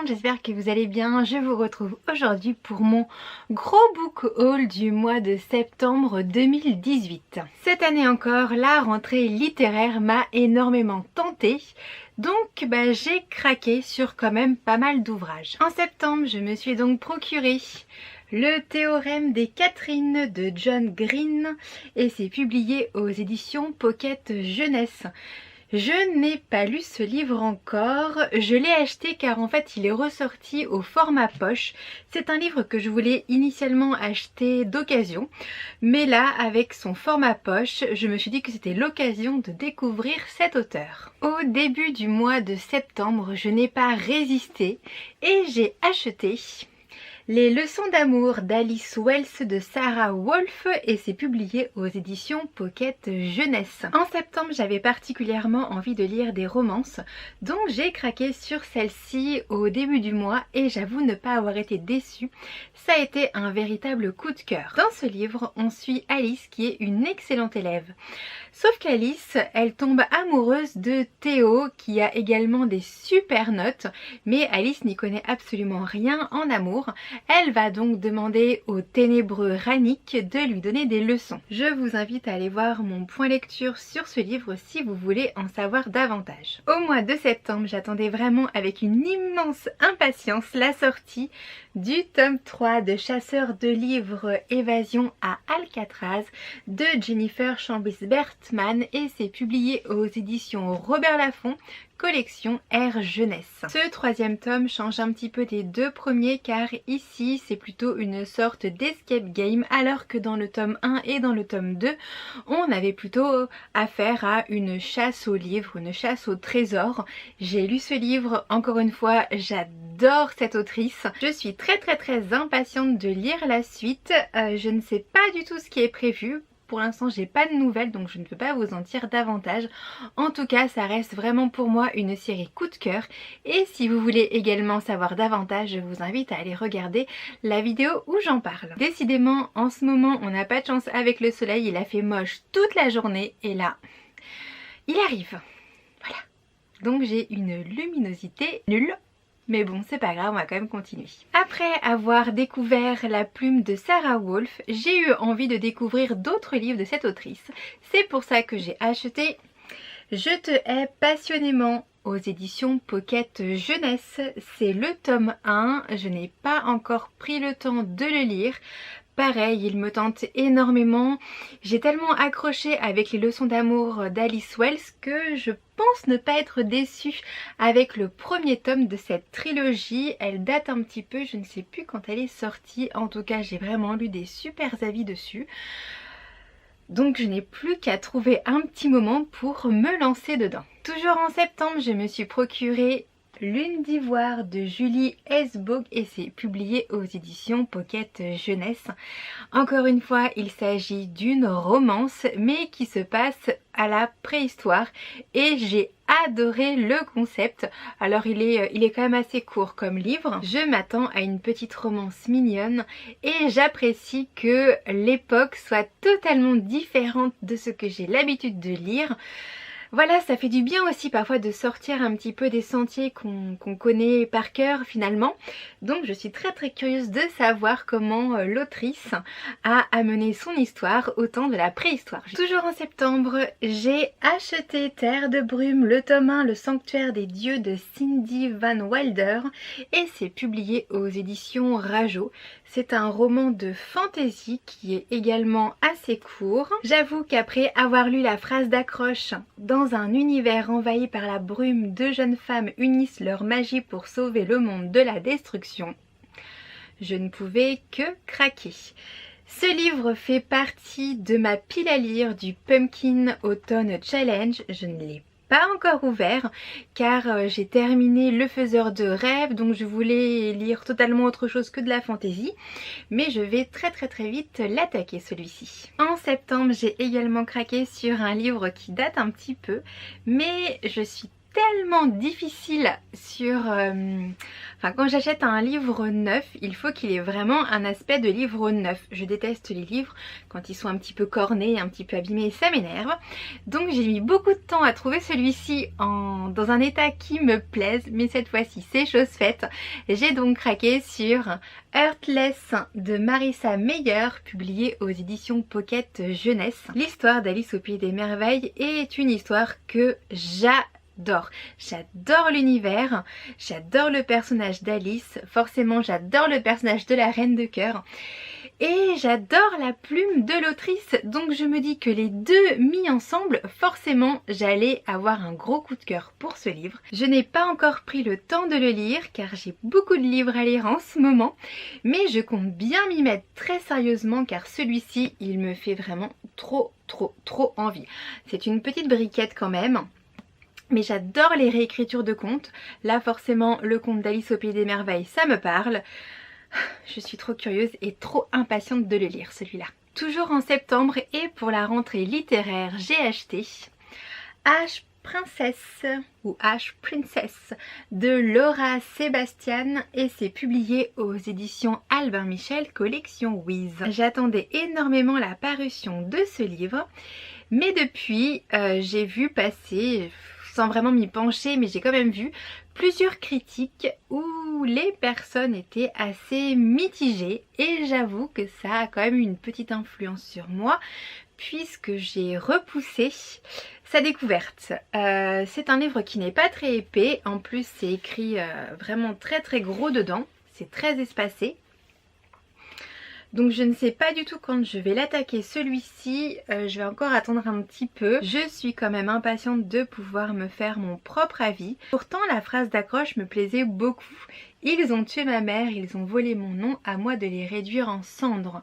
monde, j'espère que vous allez bien. Je vous retrouve aujourd'hui pour mon gros book haul du mois de septembre 2018. Cette année encore, la rentrée littéraire m'a énormément tentée. Donc j'ai craqué sur quand même pas mal d'ouvrages. En septembre, je me suis donc procuré Le Théorème des Catherines de John Green et c'est publié aux éditions Pocket Jeunesse. Je n'ai pas lu ce livre encore, je l'ai acheté car en fait il est ressorti au format poche. C'est un livre que je voulais initialement acheter d'occasion, mais là avec son format poche, je me suis dit que c'était l'occasion de découvrir cet auteur. Au début du mois de septembre, je n'ai pas résisté et j'ai acheté Les leçons d'amour d'Alice Wells de Sarah Wolf et c'est publié aux éditions Pocket Jeunesse. En septembre, j'avais particulièrement envie de lire des romances, donc j'ai craqué sur celle-ci au début du mois et j'avoue ne pas avoir été déçue. Ça a été un véritable coup de cœur. Dans ce livre, on suit Alice qui est une excellente élève. Sauf qu'Alice, elle tombe amoureuse de Théo qui a également des super notes, mais Alice n'y connaît absolument rien en amour. Elle va donc demander au ténébreux Rannick de lui donner des leçons. Je vous invite à aller voir mon point lecture sur ce livre si vous voulez en savoir davantage. Au mois de septembre, j'attendais vraiment avec une immense impatience la sortie du tome 3 de Chasseur de livres Évasion à Alcatraz de Jennifer Chambers-Bertman et c'est publié aux éditions Robert Laffont, collection Air Jeunesse. Ce troisième tome change un petit peu des deux premiers car ici c'est plutôt une sorte d'escape game alors que dans le tome 1 et dans le tome 2 on avait plutôt affaire à une chasse aux livres, une chasse au trésor. J'ai lu ce livre, encore une fois j'adore cette autrice. Je suis très impatiente de lire la suite. Je ne sais pas du tout ce qui est prévu. Pour l'instant j'ai pas de nouvelles donc je ne peux pas vous en dire davantage. En tout cas ça reste vraiment pour moi une série coup de cœur et si vous voulez également savoir davantage je vous invite à aller regarder la vidéo où j'en parle. Décidément en ce moment on n'a pas de chance avec le soleil, il a fait moche toute la journée et là il arrive. Voilà. Donc j'ai une luminosité nulle. Mais bon, c'est pas grave, on va quand même continuer. Après avoir découvert La plume de Sarah Wolf, j'ai eu envie de découvrir d'autres livres de cette autrice. C'est pour ça que j'ai acheté Je te hais passionnément aux éditions Pocket Jeunesse. C'est le tome 1, je n'ai pas encore pris le temps de le lire. Pareil, il me tente énormément. J'ai tellement accroché avec les leçons d'amour d'Alice Wells que je pense ne pas être déçue avec le premier tome de cette trilogie. Elle date un petit peu, je ne sais plus quand elle est sortie. En tout cas, j'ai vraiment lu des super avis dessus. Donc je n'ai plus qu'à trouver un petit moment pour me lancer dedans. Toujours en septembre, je me suis procuré Lune d'ivoire de Julie Hesbaugh et c'est publié aux éditions Pocket Jeunesse. Encore une fois, il s'agit d'une romance mais qui se passe à la préhistoire et j'ai adoré le concept. Alors il est quand même assez court comme livre. Je m'attends à une petite romance mignonne et j'apprécie que l'époque soit totalement différente de ce que j'ai l'habitude de lire. Voilà, ça fait du bien aussi parfois de sortir un petit peu des sentiers qu'on connaît par cœur finalement. Donc je suis très curieuse de savoir comment l'autrice a amené son histoire au temps de la préhistoire. Toujours en septembre, j'ai acheté Terre de brume, le tome 1, Le sanctuaire des dieux de Cindy Van Wilder et c'est publié aux éditions Rajo. C'est un roman de fantasy qui est également assez court. J'avoue qu'après avoir lu la phrase d'accroche dans un univers envahi par la brume, deux jeunes femmes unissent leur magie pour sauver le monde de la destruction, je ne pouvais que craquer. Ce livre fait partie de ma pile à lire du Pumpkin Autumn Challenge. Je ne l'ai pas encore ouvert car j'ai terminé Le Faiseur de rêves donc je voulais lire totalement autre chose que de la fantaisie mais je vais très vite l'attaquer celui-ci. En septembre j'ai également craqué sur un livre qui date un petit peu mais je suis extrêmement difficile sur... quand j'achète un livre neuf, il faut qu'il ait vraiment un aspect de livre neuf. Je déteste les livres quand ils sont un petit peu cornés, un petit peu abîmés, ça m'énerve. Donc j'ai mis beaucoup de temps à trouver celui-ci dans un état qui me plaise, mais cette fois-ci c'est chose faite. J'ai donc craqué sur Heartless de Marissa Meyer, publié aux éditions Pocket Jeunesse. L'histoire d'Alice au Pays des Merveilles est une histoire que j'adore. J'adore l'univers, j'adore le personnage d'Alice, forcément j'adore le personnage de la Reine de Cœur et j'adore la plume de l'autrice, donc je me dis que les deux mis ensemble, forcément j'allais avoir un gros coup de cœur pour ce livre. Je n'ai pas encore pris le temps de le lire car j'ai beaucoup de livres à lire en ce moment, mais je compte bien m'y mettre très sérieusement car celui-ci il me fait vraiment trop envie. C'est une petite briquette quand même. Mais j'adore les réécritures de contes. Là forcément le conte d'Alice au Pays des Merveilles ça me parle. Je suis trop curieuse et trop impatiente de le lire celui-là. Toujours en septembre et pour la rentrée littéraire j'ai acheté H Princesse ou H Princess de Laura Sébastien et c'est publié aux éditions Albin Michel collection Wiz. J'attendais énormément la parution de ce livre mais depuis j'ai vu passer, sans vraiment m'y pencher, mais j'ai quand même vu plusieurs critiques où les personnes étaient assez mitigées et j'avoue que ça a quand même eu une petite influence sur moi puisque j'ai repoussé sa découverte. C'est un livre qui n'est pas très épais, en plus c'est écrit vraiment très gros dedans, c'est très espacé. Donc je ne sais pas du tout quand je vais l'attaquer celui-ci, je vais encore attendre un petit peu. Je suis quand même impatiente de pouvoir me faire mon propre avis. Pourtant la phrase d'accroche me plaisait beaucoup. Ils ont tué ma mère, ils ont volé mon nom, à moi de les réduire en cendres.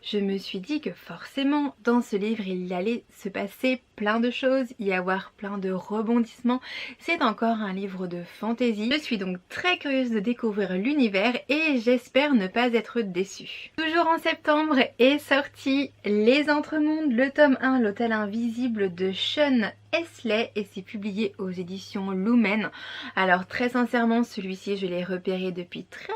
Je me suis dit que forcément dans ce livre il allait se passer plein de choses, y avoir plein de rebondissements. C'est encore un livre de fantaisie. Je suis donc très curieuse de découvrir l'univers et j'espère ne pas être déçue. Toujours en septembre est sorti Les Entremondes, le tome 1, L'Hôtel Invisible de Sean Esley et c'est publié aux éditions Lumen. Alors très sincèrement celui-ci je l'ai repéré depuis très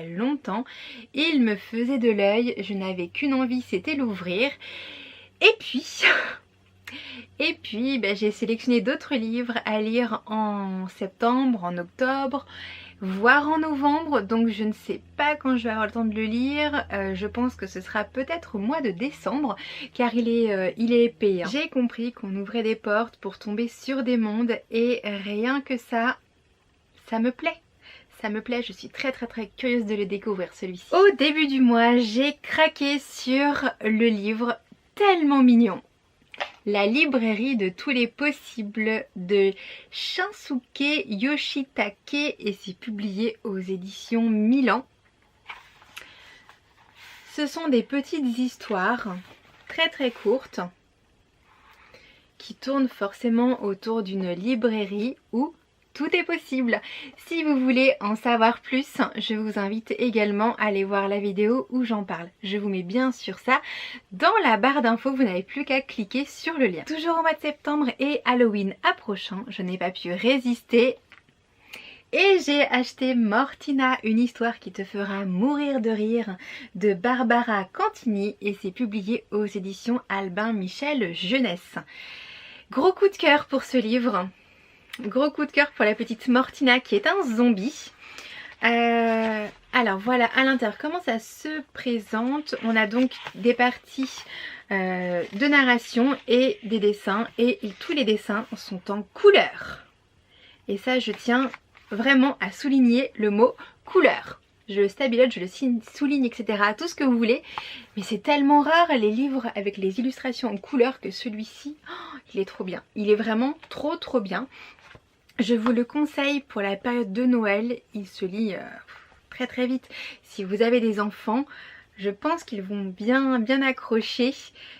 longtemps. Il me faisait de l'œil, je n'avais qu'une envie, c'était l'ouvrir. Et puis j'ai sélectionné d'autres livres à lire en septembre, en octobre, voire en novembre, donc je ne sais pas quand je vais avoir le temps de le lire. Je pense que ce sera peut-être au mois de décembre car il est épais. J'ai compris qu'on ouvrait des portes pour tomber sur des mondes et rien que ça me plaît. Ça me plaît, je suis très curieuse de le découvrir celui-ci. Au début du mois, j'ai craqué sur le livre tellement mignon. La librairie de tous les possibles de Shinsuke Yoshitake et c'est publié aux éditions Milan. Ce sont des petites histoires très courtes qui tournent forcément autour d'une librairie où tout est possible. Si vous voulez en savoir plus, je vous invite également à aller voir la vidéo où j'en parle. Je vous mets bien sûr ça dans la barre d'infos, vous n'avez plus qu'à cliquer sur le lien. Toujours au mois de septembre et Halloween approchant, je n'ai pas pu résister. Et j'ai acheté Mortina, une histoire qui te fera mourir de rire de Barbara Cantini et c'est publié aux éditions Albin Michel Jeunesse. Gros coup de cœur pour ce livre. Gros coup de cœur pour la petite Mortina qui est un zombie. Alors voilà à l'intérieur comment ça se présente. On a donc des parties de narration et des dessins et tous les dessins sont en couleur. Et ça je tiens vraiment à souligner le mot couleur. Je le stabilote, je le souligne, etc. Tout ce que vous voulez. Mais c'est tellement rare les livres avec les illustrations en couleur que celui-ci, oh, il est trop bien. Il est vraiment trop bien. Je vous le conseille pour la période de Noël. Il se lit très vite. Si vous avez des enfants, Je pense qu'ils vont bien accrocher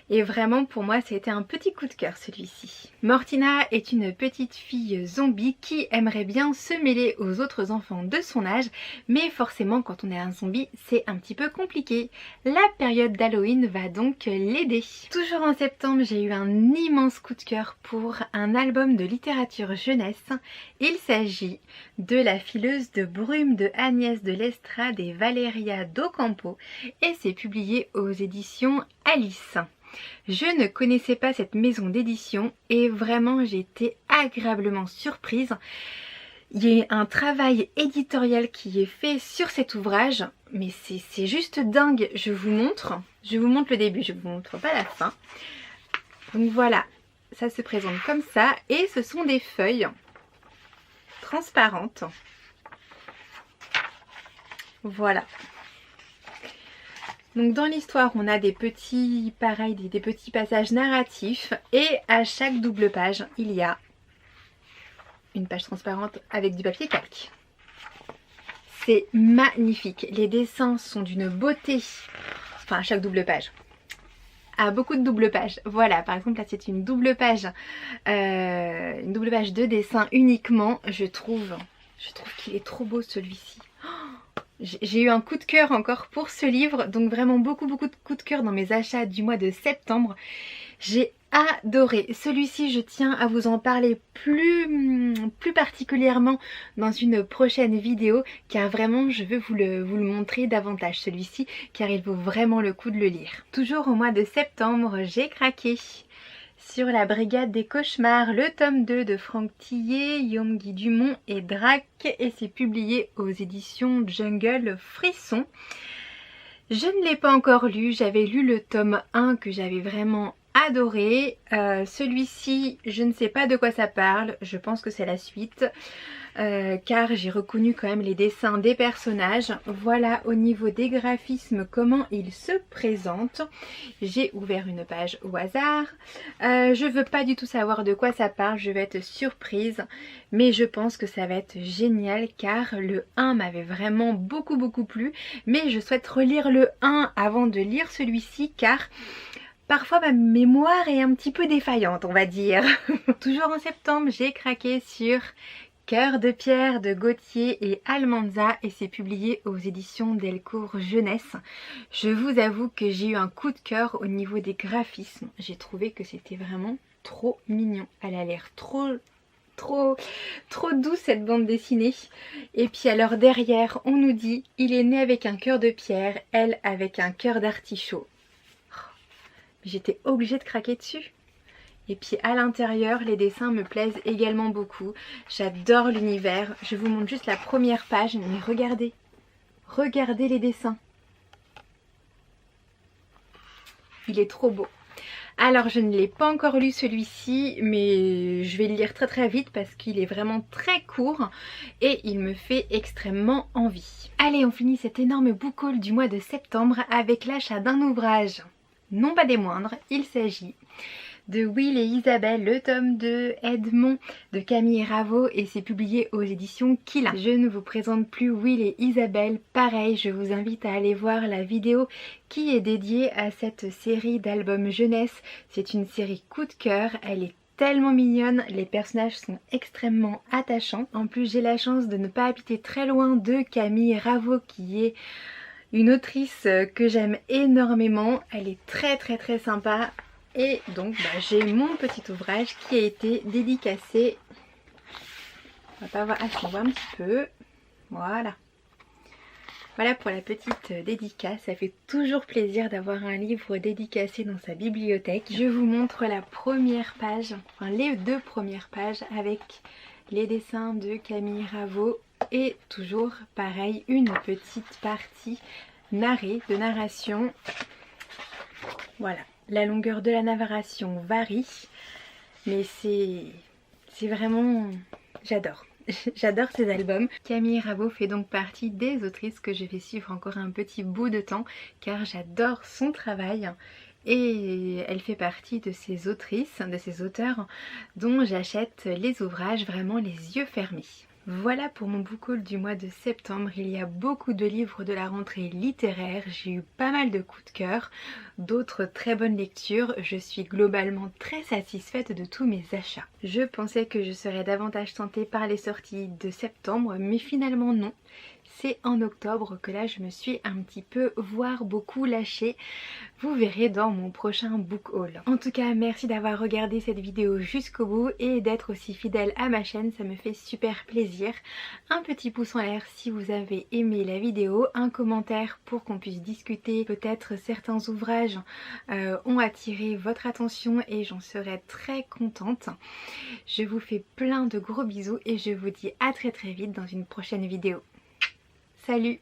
et vraiment pour moi ça a été un petit coup de cœur celui-ci. Mortina est une petite fille zombie qui aimerait bien se mêler aux autres enfants de son âge, mais forcément quand on est un zombie c'est un petit peu compliqué. La période d'Halloween va donc l'aider. Toujours en septembre j'ai eu un immense coup de cœur pour un album de littérature jeunesse. Il s'agit de La fileuse de brume de Agnès de Lestrade et Valeria Docampo et c'est publié aux éditions Alice. Je ne connaissais pas cette maison d'édition et vraiment j'ai été agréablement surprise. Il y a un travail éditorial qui est fait sur cet ouvrage, mais c'est juste dingue. Je vous montre le début, je vous montre pas la fin. Donc voilà, ça se présente comme ça et ce sont des feuilles transparentes. Voilà. Donc dans l'histoire on a des petits passages narratifs et à chaque double page il y a une page transparente avec du papier calque. C'est magnifique, les dessins sont d'une beauté, enfin à chaque double page. À beaucoup de double pages. Voilà, par exemple là c'est une double page de dessin uniquement. Je trouve qu'il est trop beau celui-ci. J'ai eu un coup de cœur encore pour ce livre, donc vraiment beaucoup de coups de cœur dans mes achats du mois de septembre. J'ai adoré. Celui-ci, je tiens à vous en parler plus particulièrement dans une prochaine vidéo, car vraiment je veux vous le montrer davantage celui-ci, car il vaut vraiment le coup de le lire. Toujours au mois de septembre, j'ai craqué sur La Brigade des Cauchemars, le tome 2 de Franck Tillet, Guillaume-Guy Dumont et Drac, et c'est publié aux éditions Jungle Frisson. Je ne l'ai pas encore lu, j'avais lu le tome 1 que j'avais vraiment adoré. Celui-ci, je ne sais pas de quoi ça parle, je pense que c'est la suite. Car j'ai reconnu quand même les dessins des personnages. Voilà au niveau des graphismes comment ils se présentent. J'ai ouvert une page au hasard. Je veux pas du tout savoir de quoi ça parle, je vais être surprise. Mais je pense que ça va être génial car le 1 m'avait vraiment beaucoup plu. Mais je souhaite relire le 1 avant de lire celui-ci car parfois ma mémoire est un petit peu défaillante on va dire. Toujours en septembre j'ai craqué sur Cœur de pierre de Gauthier et Almanza et c'est publié aux éditions Delcourt Jeunesse. Je vous avoue que j'ai eu un coup de cœur au niveau des graphismes. J'ai trouvé que c'était vraiment trop mignon. Elle a l'air trop douce cette bande dessinée. Et puis alors derrière on nous dit il est né avec un cœur de pierre, elle avec un cœur d'artichaut. J'étais obligée de craquer dessus. Et puis à l'intérieur, les dessins me plaisent également beaucoup. J'adore l'univers. Je vous montre juste la première page, mais regardez. Regardez les dessins. Il est trop beau. Alors je ne l'ai pas encore lu celui-ci, mais je vais le lire très vite parce qu'il est vraiment très court et il me fait extrêmement envie. Allez, on finit cet énorme book haul du mois de septembre avec l'achat d'un ouvrage, non pas des moindres. Il s'agit de Will et Isabelle, le tome 2 Edmond de Camille Raveau et c'est publié aux éditions Kila. Je ne vous présente plus Will et Isabelle, pareil je vous invite à aller voir la vidéo qui est dédiée à cette série d'albums jeunesse. C'est une série coup de cœur, elle est tellement mignonne, les personnages sont extrêmement attachants. En plus j'ai la chance de ne pas habiter très loin de Camille Raveau qui est une autrice que j'aime énormément, elle est très sympa. Et donc j'ai mon petit ouvrage qui a été dédicacé. On va pas voir, on voit un petit peu. Voilà. Voilà pour la petite dédicace. Ça fait toujours plaisir d'avoir un livre dédicacé dans sa bibliothèque. Je vous montre la première page, enfin les deux premières pages avec les dessins de Camille Raveau. Et toujours pareil, une petite partie narrée, de narration. Voilà. La longueur de la narration varie, mais c'est vraiment... j'adore. J'adore ces albums. Camille Raveau fait donc partie des autrices que je vais suivre encore un petit bout de temps car j'adore son travail et elle fait partie de ces autrices, de ces auteurs dont j'achète les ouvrages vraiment les yeux fermés. Voilà pour mon book haul du mois de septembre. Il y a beaucoup de livres de la rentrée littéraire, j'ai eu pas mal de coups de cœur, d'autres très bonnes lectures. Je suis globalement très satisfaite de tous mes achats. Je pensais que je serais davantage tentée par les sorties de septembre, mais finalement non. C'est en octobre que là je me suis un petit peu, voire beaucoup lâchée. Vous verrez dans mon prochain book haul. En tout cas, merci d'avoir regardé cette vidéo jusqu'au bout et d'être aussi fidèle à ma chaîne, ça me fait super plaisir. Un petit pouce en l'air si vous avez aimé la vidéo, un commentaire pour qu'on puisse discuter. Peut-être certains ouvrages ont attiré votre attention et j'en serais très contente. Je vous fais plein de gros bisous et je vous dis à très vite dans une prochaine vidéo. Salut!